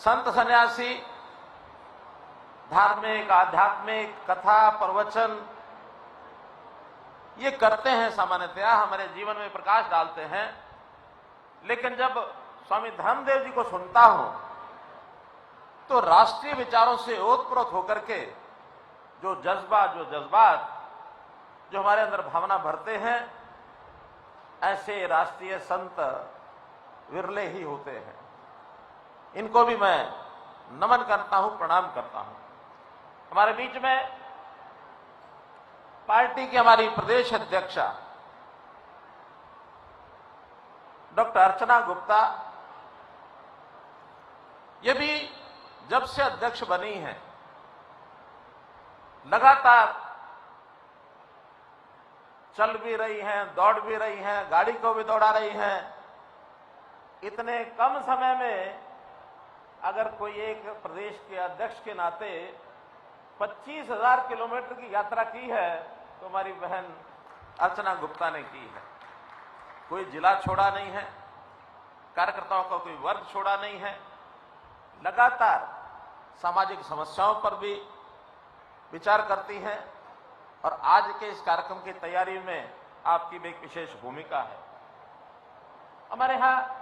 संत सन्यासी धार्मिक, आध्यात्मिक, कथा, प्रवचन ये करते हैं, सामान्यतया हमारे जीवन में प्रकाश डालते हैं। लेकिन जब स्वामी धर्मदेव जी को सुनता हूं तो राष्ट्रीय विचारों से ओतप्रोत होकर के जो जज्बात जो हमारे अंदर भावना भरते हैं, ऐसे राष्ट्रीय संत विरले ही होते हैं। इनको भी मैं नमन करता हूं, प्रणाम करता हूं। हमारे बीच में पार्टी की हमारी प्रदेश अध्यक्षा डॉक्टर अर्चना गुप्ता, ये भी जब से अध्यक्ष बनी हैं लगातार चल भी रही हैं, दौड़ भी रही हैं, गाड़ी को भी दौड़ा रही हैं। इतने कम समय में अगर कोई एक प्रदेश के अध्यक्ष के नाते 25,000 किलोमीटर की यात्रा की है तो हमारी बहन अर्चना गुप्ता ने की है। कोई जिला छोड़ा नहीं है, कार्यकर्ताओं का कोई वर्ग छोड़ा नहीं है। लगातार सामाजिक समस्याओं पर भी विचार करती हैं और आज के इस कार्यक्रम की तैयारी में आपकी भी एक विशेष भूमिका है। हमारे यहाँ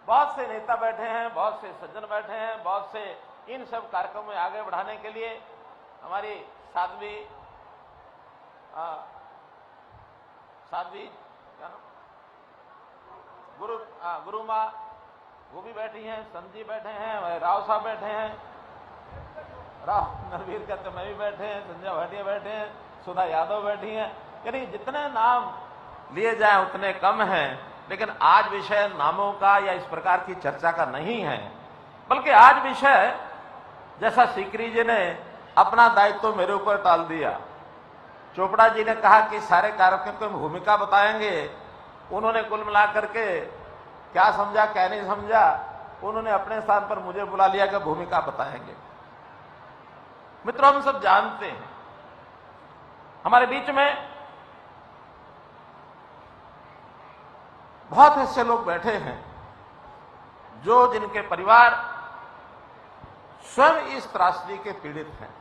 बहुत से नेता बैठे हैं, बहुत से सज्जन बैठे हैं, बहुत से इन सब कार्यक्रमों में आगे बढ़ाने के लिए हमारी साध्वी क्या नाम, गुरु माँ वो भी बैठी हैं, संत बैठे हैं, राव साहब बैठे हैं, राव नरवीर कहते मैं भी बैठे हैं, संजय भाटिया बैठे हैं, सुधा यादव बैठी हैं। यानी जितने नाम लिए जाए उतने कम हैं। लेकिन आज विषय नामों का या इस प्रकार की चर्चा का नहीं है, बल्कि आज विषय जैसा सीकरी जी ने अपना दायित्व तो मेरे ऊपर टाल दिया। चोपड़ा जी ने कहा कि सारे कार्यक्रम की भूमिका बताएंगे। उन्होंने कुल मिलाकर के क्या समझा क्या नहीं समझा, उन्होंने अपने स्थान पर मुझे बुला लिया कि भूमिका बताएंगे। मित्रों, हम सब जानते हैं हमारे बीच में बहुत ऐसे लोग बैठे हैं जो जिनके परिवार स्वयं इस त्रासदी के पीड़ित हैं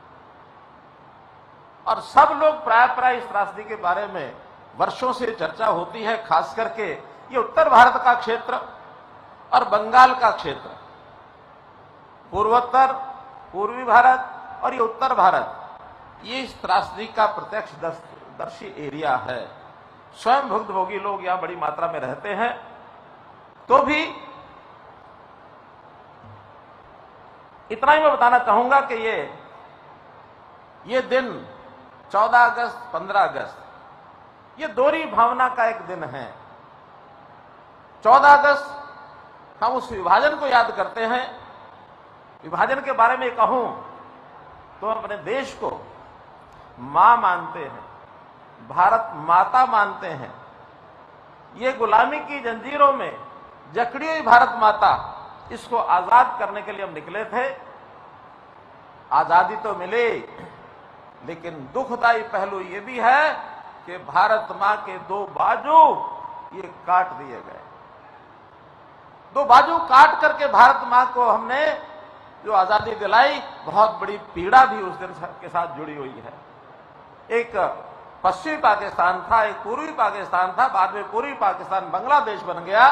और सब लोग प्राय इस त्रासदी के बारे में वर्षों से चर्चा होती है। खास करके ये उत्तर भारत का क्षेत्र और बंगाल का क्षेत्र, पूर्वोत्तर, पूर्वी भारत और ये उत्तर भारत, ये इस त्रासदी का प्रत्यक्षदर्शी एरिया है। स्वयं भुक्तभोगी लोग यहां बड़ी मात्रा में रहते हैं। तो भी इतना ही मैं बताना चाहूंगा कि ये दिन 14 अगस्त, 15 अगस्त, ये दोहरी भावना का एक दिन है। 14 अगस्त हम उस विभाजन को याद करते हैं। विभाजन के बारे में कहूं तो हम अपने देश को मां मानते हैं, भारत माता मानते हैं। ये गुलामी की जंजीरों में जकड़ी हुई भारत माता, इसको आजाद करने के लिए हम निकले थे। आजादी तो मिली, लेकिन दुखदायी पहलू ये भी है कि भारत मां के दो बाजू ये काट दिए गए। दो बाजू काट करके भारत मां को हमने जो आजादी दिलाई, बहुत बड़ी पीड़ा भी उस दिन के साथ जुड़ी हुई है। एक पश्चिमी पाकिस्तान था, एक पूर्वी पाकिस्तान था, बाद में पूर्वी पाकिस्तान बांग्लादेश बन गया।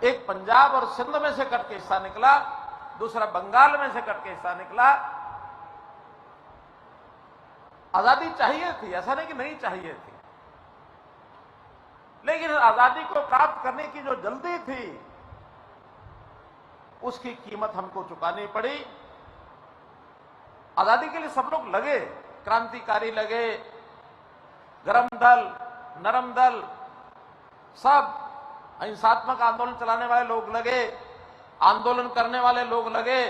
एक पंजाब और सिंध में से कट के हिस्सा निकला, दूसरा बंगाल में से कट के हिस्सा निकला। आजादी चाहिए थी, ऐसा नहीं कि नहीं चाहिए थी, लेकिन आजादी को प्राप्त करने की जो जल्दी थी उसकी कीमत हमको चुकानी पड़ी। आजादी के लिए सब लोग लगे, क्रांतिकारी लगे, गरम दल, नरम दल, सब अहिंसात्मक आंदोलन चलाने वाले लोग लगे, आंदोलन करने वाले लोग लगे,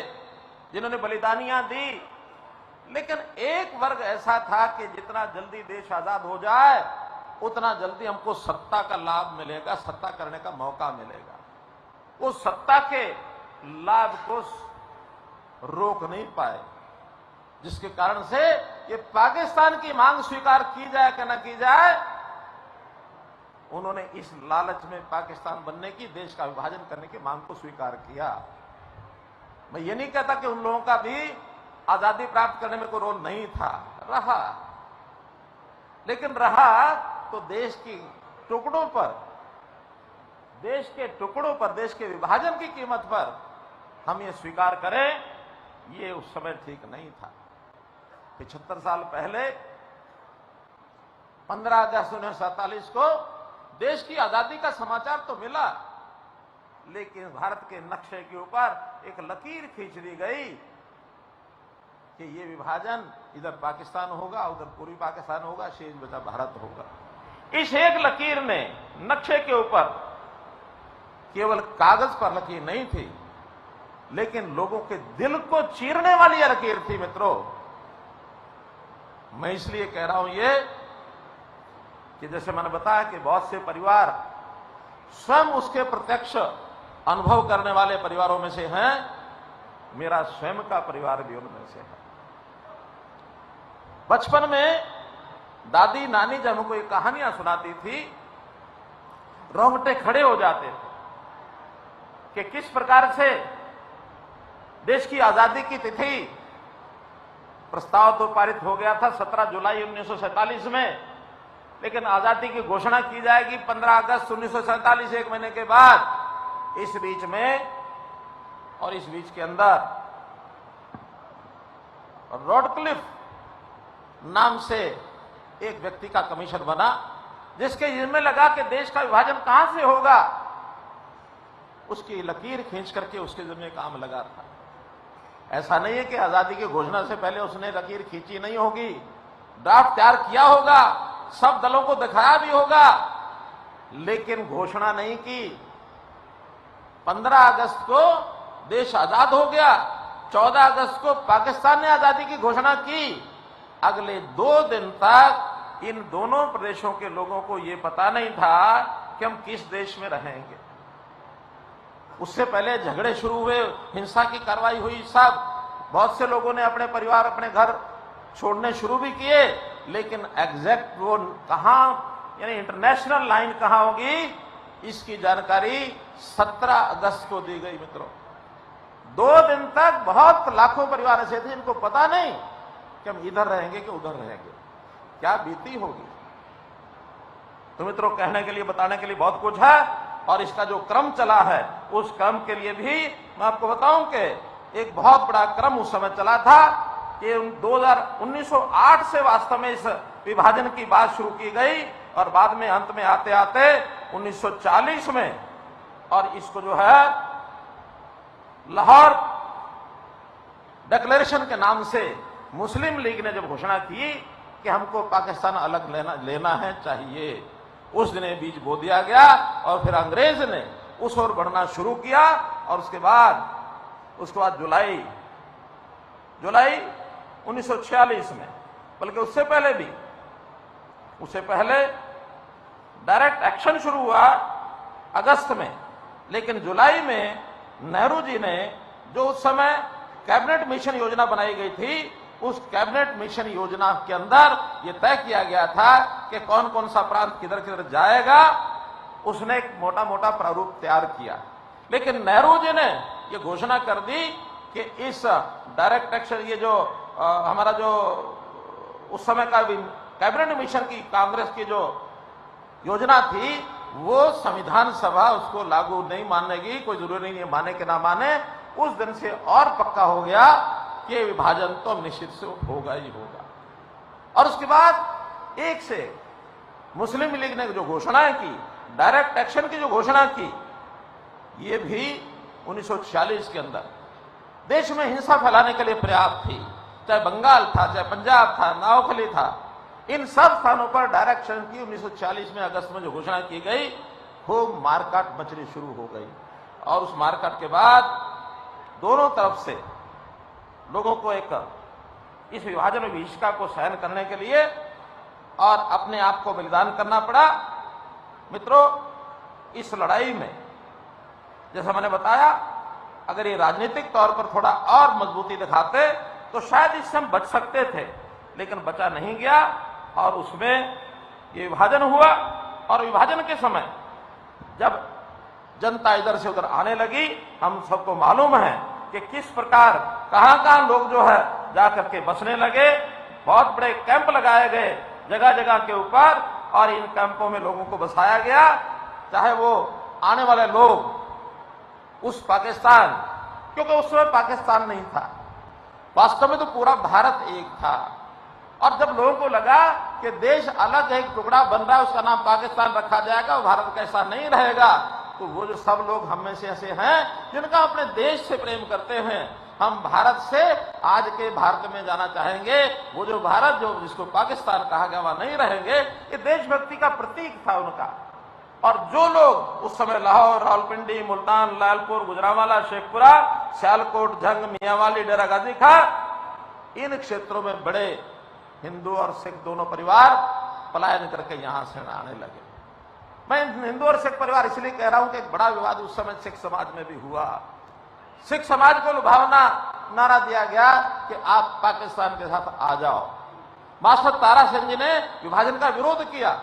जिन्होंने बलिदानियां दी। लेकिन एक वर्ग ऐसा था कि जितना जल्दी देश आजाद हो जाए उतना जल्दी हमको सत्ता का लाभ मिलेगा, सत्ता करने का मौका मिलेगा। वो सत्ता के लाभ को रोक नहीं पाए, जिसके कारण से ये पाकिस्तान की मांग स्वीकार की जाए कि न की जाए, उन्होंने इस लालच में पाकिस्तान बनने की, देश का विभाजन करने की मांग को स्वीकार किया। मैं ये नहीं कहता कि उन लोगों का भी आजादी प्राप्त करने में कोई रोल नहीं था, रहा, लेकिन रहा तो देश के टुकड़ों पर, देश के विभाजन की कीमत पर हम ये स्वीकार करें, ये उस समय ठीक नहीं था। 75 साल पहले 15 अगस्त 1947 को देश की आजादी का समाचार तो मिला, लेकिन भारत के नक्शे के ऊपर एक लकीर खींच दी गई कि ये विभाजन इधर पाकिस्तान होगा, उधर पूर्वी पाकिस्तान होगा, शेष बचा भारत होगा। इस एक लकीर ने नक्शे के ऊपर केवल कागज पर लकीर नहीं थी, लेकिन लोगों के दिल को चीरने वाली यह लकीर थी मित्रों। मैं इसलिए कह रहा हूं ये कि जैसे मैंने बताया कि बहुत से परिवार स्वयं उसके प्रत्यक्ष अनुभव करने वाले परिवारों में से हैं, मेरा स्वयं का परिवार भी उनमें से है। बचपन में दादी नानी जब हमको ये कहानियां सुनाती थी, रोंगटे खड़े हो जाते थे कि किस प्रकार से देश की आजादी की तिथि प्रस्ताव तो पारित हो गया था 17 जुलाई 1947 में, लेकिन आजादी की घोषणा की जाएगी 15 अगस्त 1947, एक महीने के बाद। इस बीच में और इस बीच के अंदर रॉडक्लिफ नाम से एक व्यक्ति का कमीशन बना, जिसके जिम्मे लगा कि देश का विभाजन कहां से होगा, उसकी लकीर खींच करके उसके जिम्मे काम लगा था। ऐसा नहीं है कि आजादी की घोषणा से पहले उसने लकीर खींची नहीं होगी, ड्राफ्ट तैयार किया होगा, सब दलों को दिखाया भी होगा, लेकिन घोषणा नहीं की। 15 अगस्त को देश आजाद हो गया, 14 अगस्त को पाकिस्तान ने आजादी की घोषणा की। अगले 2 दिन तक इन दोनों प्रदेशों के लोगों को यह पता नहीं था कि हम किस देश में रहेंगे। उससे पहले झगड़े शुरू हुए, हिंसा की कार्रवाई हुई, सब बहुत से लोगों ने अपने परिवार, अपने घर छोड़ने शुरू भी किए, लेकिन एग्जैक्ट वो कहां, यानी इंटरनेशनल लाइन कहां होगी, इसकी जानकारी 17 अगस्त को दी गई मित्रों। 2 दिन तक बहुत लाखों परिवार ऐसे थे जिनको पता नहीं कि हम इधर रहेंगे कि उधर रहेंगे, क्या बीती होगी। तो मित्रों, कहने के लिए, बताने के लिए बहुत कुछ है, और इसका जो क्रम चला है उस क्रम के लिए भी मैं आपको बताऊं कि एक बहुत बड़ा क्रम उस समय चला था कि 1908 से वास्तव में इस विभाजन की बात शुरू की गई, और बाद में अंत में आते आते 1940 में, और इसको जो है लाहौर डिक्लेरेशन के नाम से मुस्लिम लीग ने जब घोषणा की कि हमको पाकिस्तान अलग लेना है, चाहिए, उस दिन बीज बो दिया गया, और फिर अंग्रेज ने उस ओर बढ़ना शुरू किया। और उसके बाद जुलाई 1946 में, बल्कि उससे पहले डायरेक्ट एक्शन शुरू हुआ अगस्त में, लेकिन जुलाई में नेहरू जी ने जो उस समय कैबिनेट मिशन योजना बनाई गई थी, उस कैबिनेट मिशन योजना के अंदर यह तय किया गया था कि कौन कौन सा प्रांत किधर किधर जाएगा। उसने एक मोटा मोटा प्रारूप तैयार किया, लेकिन नेहरू जी ने यह घोषणा कर दी कि इस डायरेक्ट एक्शन, ये जो हमारा जो उस समय का कैबिनेट मिशन की कांग्रेस की जो योजना थी, वो संविधान सभा उसको लागू नहीं मानेगी, कोई जरूरी नहीं है माने कि ना माने। उस दिन से और पक्का हो गया कि विभाजन तो निश्चित से होगा ही होगा। और उसके बाद एक से मुस्लिम लीग ने जो घोषणाएं की, डायरेक्ट एक्शन की जो घोषणा की, ये भी 1946 के अंदर देश में हिंसा फैलाने के लिए पर्याप्त थी। चाहे बंगाल था, चाहे पंजाब था, नौखली था, इन सब स्थानों पर डायरेक्ट एक्शन की 1940 में अगस्त में जो घोषणा की गई, खूब मारकाट मचनी शुरू हो गई। और उस मारकाट के बाद दोनों तरफ से लोगों को इस विभाजन और विभीषिका को सहन करने के लिए और अपने आप को बलिदान करना पड़ा। मित्रों, इस लड़ाई में जैसा मैंने बताया, अगर ये राजनीतिक तौर पर थोड़ा और मजबूती दिखाते तो शायद इससे हम बच सकते थे, लेकिन बचा नहीं गया, और उसमें ये विभाजन हुआ। और विभाजन के समय जब जनता इधर से उधर आने लगी, हम सबको मालूम है कि किस प्रकार कहां लोग जो है जाकर के बसने लगे। बहुत बड़े कैंप लगाए गए जगह जगह के ऊपर और इन कैंपों में लोगों को बसाया गया, चाहे वो आने वाले लोग उस पाकिस्तान, क्योंकि उस समय पाकिस्तान नहीं था, वास्तव में तो पूरा भारत एक था। और जब लोगों को लगा कि देश अलग एक टुकड़ा बन रहा है, उसका नाम पाकिस्तान रखा जाएगा, भारत कैसा नहीं रहेगा, तो वो जो सब लोग हम में से ऐसे हैं जिनका अपने देश से प्रेम करते हैं, हम भारत से आज के भारत में जाना चाहेंगे, वो जो भारत जो जिसको पाकिस्तान कहा गया वहां नहीं रहेंगे, ये देशभक्ति का प्रतीक था उनका। और जो लोग उस समय लाहौर, रावलपिंडी, मुल्तान, लालपुर, गुजरांवाला, शेखपुरा, सियालकोट, जंग, मियांवाली, डेरा गाजी खां, इन क्षेत्रों में बड़े हिंदू और सिख दोनों परिवार पलायन करके यहां से आने लगे। मैं हिंदू और सिख परिवार इसलिए कह रहा हूं कि एक बड़ा विवाद उस समय सिख समाज में भी हुआ। सिख समाज को लुभावना नारा दिया गया कि आप पाकिस्तान के साथ आ जाओ। मास्टर तारासिंह जी ने विभाजन का विरोध किया,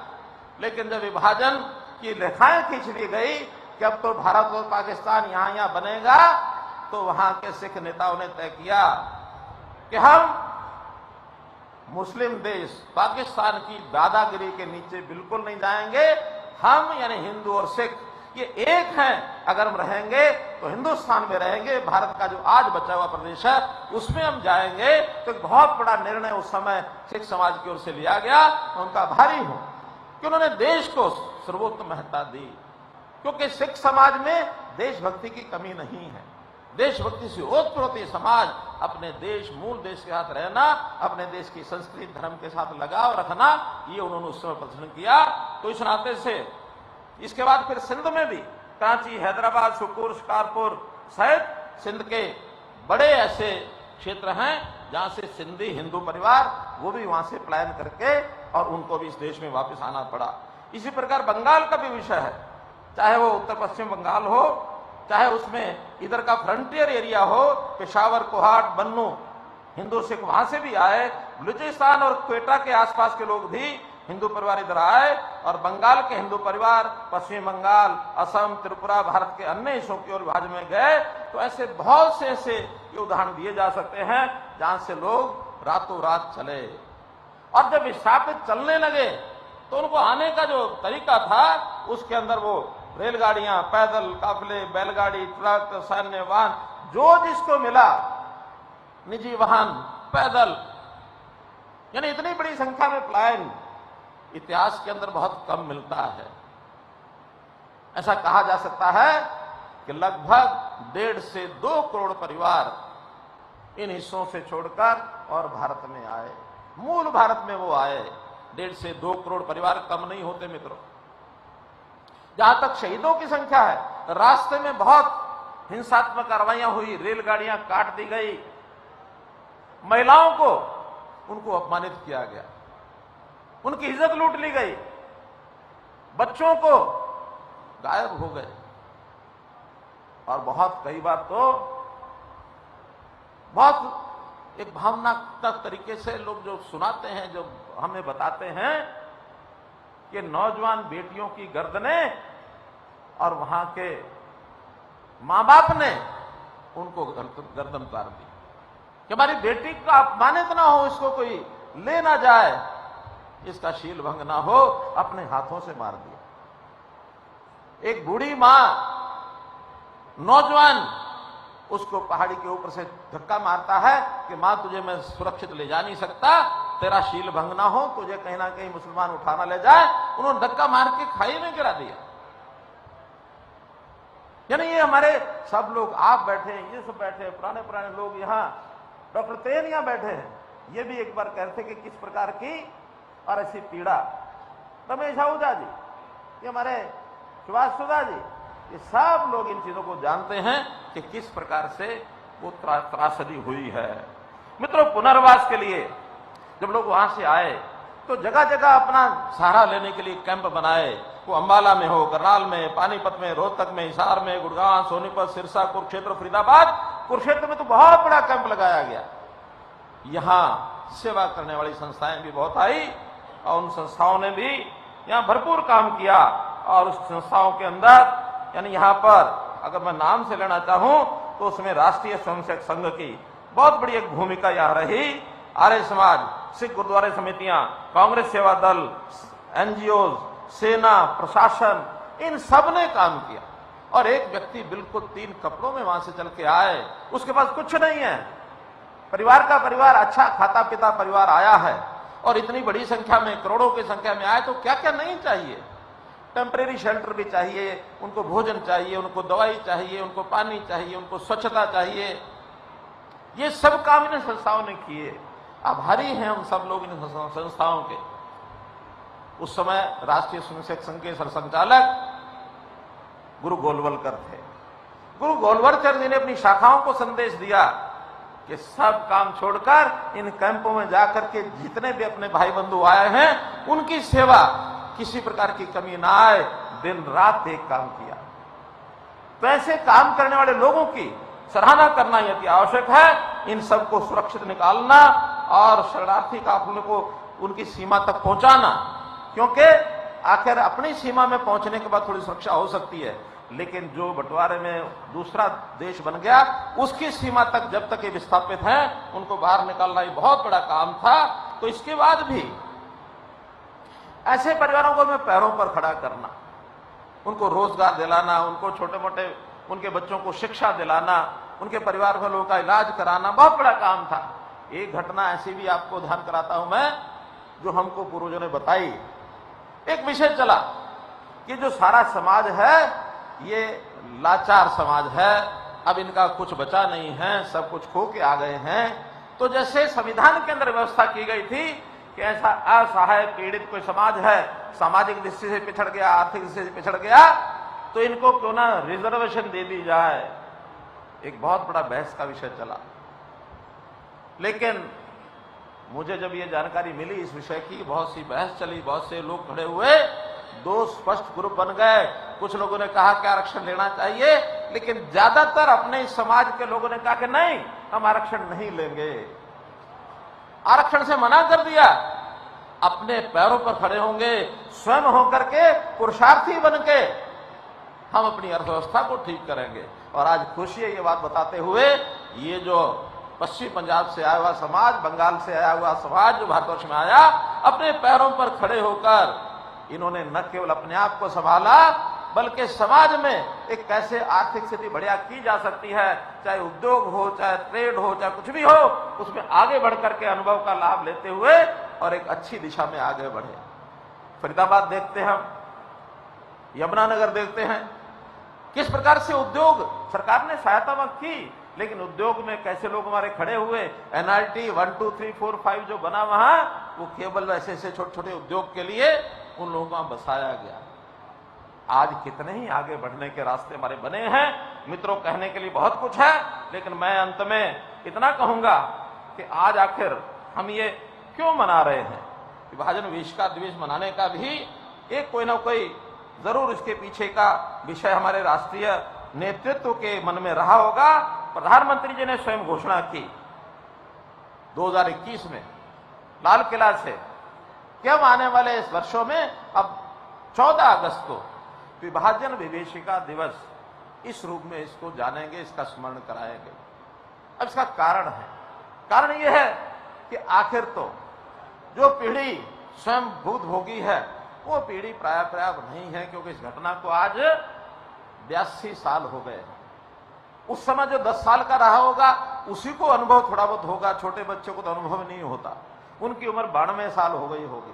लेकिन जब विभाजन की रेखाएं खींच ली गई कि अब तो भारत और पाकिस्तान यहां बनेगा, तो वहां के सिख नेताओं ने तय किया कि हम मुस्लिम देश पाकिस्तान की दादागिरी के नीचे बिल्कुल नहीं जाएंगे। हम यानी हिंदू और सिख ये एक हैं, अगर हम रहेंगे तो हिंदुस्तान में रहेंगे, भारत का जो आज बचा हुआ प्रदेश है उसमें हम जाएंगे। तो एक बहुत बड़ा निर्णय उस समय सिख समाज की ओर से लिया गया। मैं उनका आभारी हूं कि उन्होंने देश को सर्वोत्तम महत्ता दी, क्योंकि सिख समाज में देशभक्ति की कमी नहीं है। देशभक्ति से ओतप्रोत ये समाज अपने देश, मूल देश के साथ रहना, अपने देश की संस्कृति धर्म के साथ लगाव रखना, ये उन्होंने उस समय प्रदर्शन किया। तो इस नाते से इसके बाद फिर सिंध में भी कराची, हैदराबाद, शुक्र, शिकारपुर सहित सिंध के बड़े ऐसे क्षेत्र हैं जहां से सिंधी हिंदू परिवार वो भी वहां से पलायन करके और उनको भी इस देश में वापस आना पड़ा। इसी प्रकार बंगाल का भी विषय है, चाहे वो उत्तर पश्चिम बंगाल हो, चाहे उसमें इधर का फ्रंटियर एरिया हो, पेशावर, कोहाट, बन्नू, हिंदू सिख वहां से भी आए। बलूचिस्तान और क्वेटा के आसपास के लोग भी हिंदू परिवार इधर आए और बंगाल के हिंदू परिवार पश्चिम बंगाल, असम, त्रिपुरा, भारत के अन्य हिस्सों की ओर विभाजन में गए। तो ऐसे बहुत से ऐसे उदाहरण दिए जा सकते हैं जहां से लोग रातों रात चले, और जब विस्थापित चलने लगे तो उनको आने का जो तरीका था उसके अंदर वो रेलगाड़ियां, पैदल काफिले, बैलगाड़ी, ट्रक, सैन्य वाहन, जो जिसको मिला, निजी वाहन, पैदल, यानी इतनी बड़ी संख्या में पलायन इतिहास के अंदर बहुत कम मिलता है। ऐसा कहा जा सकता है कि लगभग 1.5 से 2 करोड़ परिवार इन हिस्सों से छोड़कर और भारत में आए। मूल भारत में वो आए। 1.5 से 2 करोड़ परिवार कम नहीं होते मित्रों। जहां तक शहीदों की संख्या है, रास्ते में बहुत हिंसात्मक कार्रवाइयां हुई, रेलगाड़ियां काट दी गई, महिलाओं को उनको अपमानित किया गया, उनकी इज्जत लूट ली गई, बच्चों को गायब हो गए, और बहुत कई बार तो बहुत एक भावनात्मक तरीके से लोग जो सुनाते हैं, जो हमें बताते हैं कि नौजवान बेटियों की गर्दनें और वहां के मां बाप ने उनको गर्दन उतार दी कि हमारी बेटी का अपमानित ना हो, इसको कोई ले ना जाए, इसका शील भंग ना हो, अपने हाथों से मार दिया। एक बूढ़ी मां, नौजवान उसको पहाड़ी के ऊपर से धक्का मारता है कि मां तुझे मैं सुरक्षित ले जा नहीं सकता, तेरा शील भंग ना हो, तुझे कहीं ना कहीं मुसलमान उठाना ले जाए। उन्होंने धक्का मार के खाई में गिरा दिया। यानी ये हमारे सब लोग, आप बैठे हैं, ये सब बैठे हैं, पुराने पुराने लोग यहाँ, डॉक्टर तेन यहाँ बैठे हैं, ये भी एक बार कहते थे कि किस प्रकार की और ऐसी पीड़ा। रमेश आहूजा जी, ये हमारे सुभाष सुधा जी, ये सब लोग इन चीजों को जानते हैं कि किस प्रकार से वो त्रासदी हुई है। मित्रों, पुनर्वास के लिए जब लोग वहां से आए तो जगह जगह अपना सहारा लेने के लिए कैंप बनाए। वो अंबाला में हो, करनाल में, पानीपत में, रोहतक में, हिसार में, गुड़गांव, सोनीपत, सिरसा, कुरुक्षेत्र, फरीदाबाद, कुरुक्षेत्र में तो बहुत बड़ा कैंप लगाया गया। यहां सेवा करने वाली संस्थाएं भी बहुत आई और उन संस्थाओं ने भी यहां भरपूर काम किया। और उस संस्थाओं के अंदर यानी यहां पर अगर मैं नाम से लेना चाहूं तो उसमें राष्ट्रीय स्वयंसेवक संघ की बहुत बड़ी एक भूमिका यहां रही। आर्य समाज, सिख गुरुद्वारा समितियां, कांग्रेस सेवा दल, एनजीओ, सेना, प्रशासन, इन सब ने काम किया। और एक व्यक्ति बिल्कुल 3 कपड़ों में वहां से चल के आए, उसके पास कुछ नहीं है, परिवार का परिवार, अच्छा खाता पीता परिवार आया है, और इतनी बड़ी संख्या में, करोड़ों की संख्या में आए, तो क्या क्या नहीं चाहिए। टेम्परेरी शेल्टर भी चाहिए, उनको भोजन चाहिए, उनको दवाई चाहिए, उनको पानी चाहिए, उनको स्वच्छता चाहिए। ये सब काम इन संस्थाओं ने किए। आभारी हैं हम सब लोग इन संस्थाओं के। उस समय राष्ट्रीय स्वयंसेवक संघ के सरसंचालक गुरु गोलवलकर थे। गुरु गोलवलकर जी ने अपनी शाखाओं को संदेश दिया कि सब काम छोड़कर इन कैंपों में जाकर के जितने भी अपने भाई बंधु आए हैं, उनकी सेवा, किसी प्रकार की कमी ना आए, दिन रात एक काम किया। तो ऐसे काम करने वाले लोगों की सराहना करना यदि आवश्यक है, इन सबको सुरक्षित निकालना और शरणार्थी काफिले को उनकी सीमा तक पहुंचाना, क्योंकि आखिर अपनी सीमा में पहुंचने के बाद थोड़ी सुरक्षा हो सकती है, लेकिन जो बंटवारे में दूसरा देश बन गया, उसकी सीमा तक जब तक ये विस्थापित हैं, उनको बाहर निकालना ये बहुत बड़ा काम था। तो इसके बाद भी ऐसे परिवारों को मैं पैरों पर खड़ा करना, उनको रोजगार दिलाना, उनको छोटे मोटे उनके बच्चों को शिक्षा दिलाना, उनके परिवार वालों का इलाज कराना बहुत बड़ा काम था। एक घटना ऐसी भी आपको ध्यान कराता हूं मैं, जो हमको पूर्वजों ने बताई। एक विषय चला कि जो सारा समाज है ये लाचार समाज है, अब इनका कुछ बचा नहीं है, सब कुछ खो के आ गए हैं। तो जैसे संविधान के अंदर व्यवस्था की गई थी कि ऐसा असहाय पीड़ित कोई समाज है, सामाजिक दृष्टि से पिछड़ गया, आर्थिक दृष्टि से पिछड़ गया, तो इनको क्यों ना रिजर्वेशन दे दी जाए। एक बहुत बड़ा बहस का विषय चला। लेकिन मुझे जब ये जानकारी मिली इस विषय की, बहुत सी बहस चली, बहुत से लोग खड़े हुए, 2 स्पष्ट ग्रुप बन गए। कुछ लोगों ने कहा कि आरक्षण लेना चाहिए, लेकिन ज्यादातर अपने इस समाज के लोगों ने कहा कि नहीं, हम आरक्षण नहीं लेंगे, आरक्षण से मना कर दिया। अपने पैरों पर खड़े होंगे, स्वयं होकर के, पुरुषार्थी बन के हम अपनी अर्थव्यवस्था को ठीक करेंगे। और आज खुशी है ये बात बताते हुए, ये जो पश्चिम पंजाब से आया हुआ समाज, बंगाल से आया हुआ समाज जो भारतवर्ष में आया, अपने पैरों पर खड़े होकर इन्होंने न केवल अपने आप को संभाला, बल्कि समाज में एक कैसे आर्थिक स्थिति बढ़िया की जा सकती है, चाहे उद्योग हो, चाहे ट्रेड हो, चाहे कुछ भी हो, उसमें आगे बढ़ करके अनुभव का लाभ लेते हुए और एक अच्छी दिशा में आगे बढ़े। फरीदाबाद देखते हैं हम, यमुनानगर देखते हैं, किस प्रकार से उद्योग सरकार ने सहायता की, लेकिन उद्योग में कैसे लोग हमारे खड़े हुए। एनआईटी 1, 2, 3, 4, 5 जो बना वहां, वो केवल ऐसे ऐसे छोटे छोटे उद्योग के लिए उन लोगों को बसाया गया। आज कितने ही आगे बढ़ने के रास्ते हमारे बने हैं। मित्रों, कहने के लिए बहुत कुछ है, लेकिन मैं अंत में इतना कहूंगा कि आज आखिर हम ये क्यों मना रहे हैं। विभाजन विष का द्वेष मनाने का भी एक कोई ना कोई जरूर इसके पीछे का विषय हमारे राष्ट्रीय नेतृत्व के मन में रहा होगा। प्रधानमंत्री जी ने स्वयं घोषणा की 2021 में लाल किला से कि हम आने वाले इस वर्षों में अब 14 अगस्त को विभाजन विभीषिका दिवस इस रूप में इसको जानेंगे, इसका स्मरण कराएंगे। अब इसका कारण है, कारण यह है कि आखिर तो जो पीढ़ी स्वयं भूतभोगी है वो पीढ़ी प्राय नहीं है, क्योंकि इस घटना को आज 82 साल हो गए हैं। उस समय जो 10 साल का रहा होगा उसी को अनुभव थोड़ा बहुत होगा, छोटे बच्चों को तो अनुभव नहीं होता। उनकी उम्र 92 साल हो गई होगी,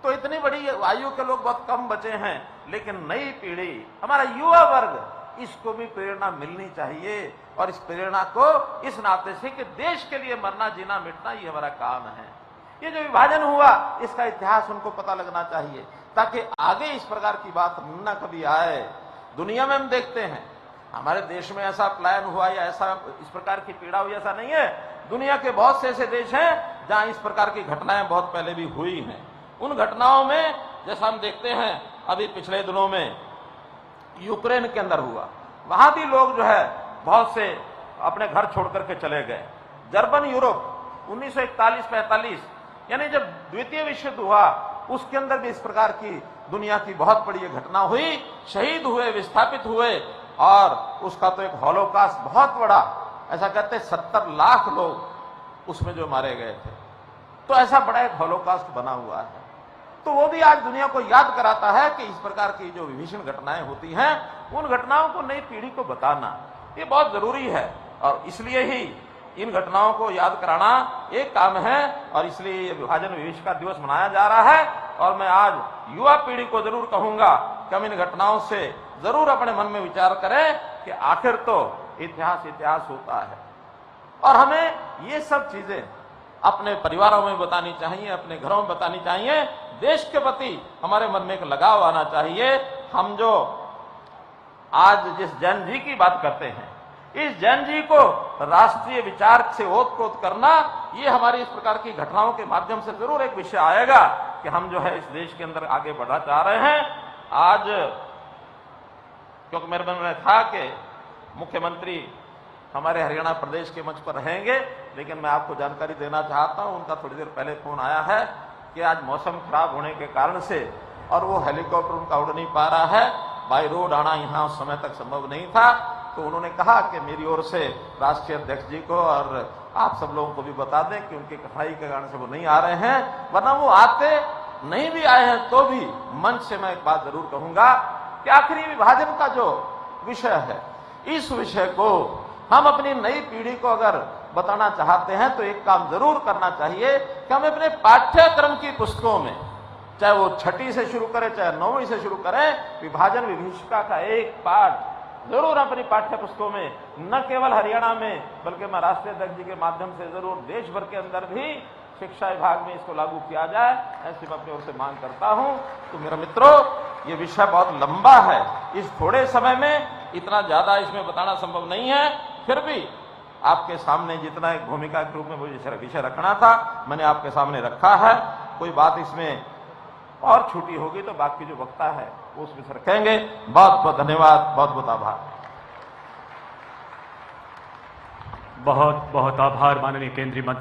तो इतनी बड़ी आयु के लोग बहुत कम बचे हैं। लेकिन नई पीढ़ी, हमारा युवा वर्ग, इसको भी प्रेरणा मिलनी चाहिए, और इस प्रेरणा को इस नाते से कि देश के लिए मरना जीना मिटना ये हमारा काम है। ये जो विभाजन हुआ इसका इतिहास उनको पता लगना चाहिए, ताकि आगे इस प्रकार की बात न कभी आए। दुनिया में हम देखते हैं, हमारे देश में ऐसा प्लान हुआ या ऐसा इस प्रकार की पीड़ा हुई, ऐसा नहीं है। दुनिया के बहुत से ऐसे देश हैं जहां इस प्रकार की घटनाएं बहुत पहले भी हुई हैं। उन घटनाओं में जैसा हम देखते हैं, अभी पिछले दिनों में यूक्रेन के अंदर हुआ, वहां भी लोग जो है बहुत से अपने घर छोड़ करके चले गए। जर्मन यूरोप 1941-45 यानी जब द्वितीय विश्व युद्ध हुआ, उसके अंदर भी इस प्रकार की दुनिया की बहुत बड़ी घटना हुई, शहीद हुए, विस्थापित हुए, और उसका तो एक हॉलोकास्ट बहुत बड़ा, ऐसा कहते हैं 70 लाख लोग उसमें जो मारे गए थे, तो ऐसा बड़ा एक हॉलोकास्ट बना हुआ है। तो वो भी आज दुनिया को याद कराता है कि इस प्रकार की जो भीषण घटनाएं होती हैं, उन घटनाओं को नई पीढ़ी को बताना ये बहुत जरूरी है, और इसलिए ही इन घटनाओं को याद कराना एक काम है, और इसलिए ये विभाजन विभीषण का दिवस मनाया जा रहा है। और मैं आज युवा पीढ़ी को जरूर कहूंगा कि हम इन घटनाओं से जरूर अपने मन में विचार करें कि आखिर तो इतिहास इतिहास होता है, और हमें ये सब चीजें अपने परिवारों में बतानी चाहिए, अपने घरों में बतानी चाहिए। देश के प्रति हमारे मन में एक लगाव आना चाहिए। हम जो आज जिस जैन जी की बात करते हैं, इस जैन जी को राष्ट्रीय विचार से ओत-प्रोत करना, ये हमारी इस प्रकार की घटनाओं के माध्यम से जरूर एक विषय आएगा कि हम जो है इस देश के अंदर आगे बढ़ना चाह रहे हैं। आज क्योंकि मेरे मन में था कि मुख्यमंत्री हमारे हरियाणा प्रदेश के मंच पर रहेंगे, लेकिन मैं आपको जानकारी देना चाहता हूं, उनका थोड़ी देर पहले फोन आया है कि आज मौसम खराब होने के कारण से और वो हेलीकॉप्टर उनका उड़ नहीं पा रहा है, बाई रोड आना यहाँ उस समय तक संभव नहीं था। तो उन्होंने कहा कि मेरी ओर से राष्ट्रीय अध्यक्ष जी को और आप सब लोगों को भी बता दें कि उनकी कठिनाई के कारण से वो नहीं आ रहे हैं, वरना वो आते नहीं भी आए हैं तो भी मंच से मैं एक बात जरूर कहूंगा कि आखिरी विभाजन का जो विषय है, इस विषय को हम अपनी नई पीढ़ी को अगर बताना चाहते हैं तो एक काम जरूर करना चाहिए कि हम अपने पाठ्यक्रम की पुस्तकों में, चाहे वो 6ठी से शुरू करें चाहे 9वीं से शुरू करें, विभाजन विभीषिका का एक पाठ जरूर अपनी पाठ्य पुस्तकों में, न केवल हरियाणा में बल्कि मैं राष्ट्रीय अध्यक्ष जी के माध्यम से जरूर देश भर के अंदर भी शिक्षा विभाग में इसको लागू किया जाए, ऐसी मैं अपनी ओर से मांग करता हूं। तो मेरे मित्रों, ये विषय बहुत लंबा है, इस थोड़े समय में इतना ज्यादा इसमें बताना संभव नहीं है, फिर भी आपके सामने जितना एक भूमिका के रूप में मुझे विषय रखना था मैंने आपके सामने रखा है। कोई बात इसमें और छूटी होगी तो बाकी जो वक्ता है वो उसमें से रखेंगे। बहुत बहुत धन्यवाद, बहुत बहुत आभार। बहुत बहुत आभार माननीय केंद्रीय मंत्री।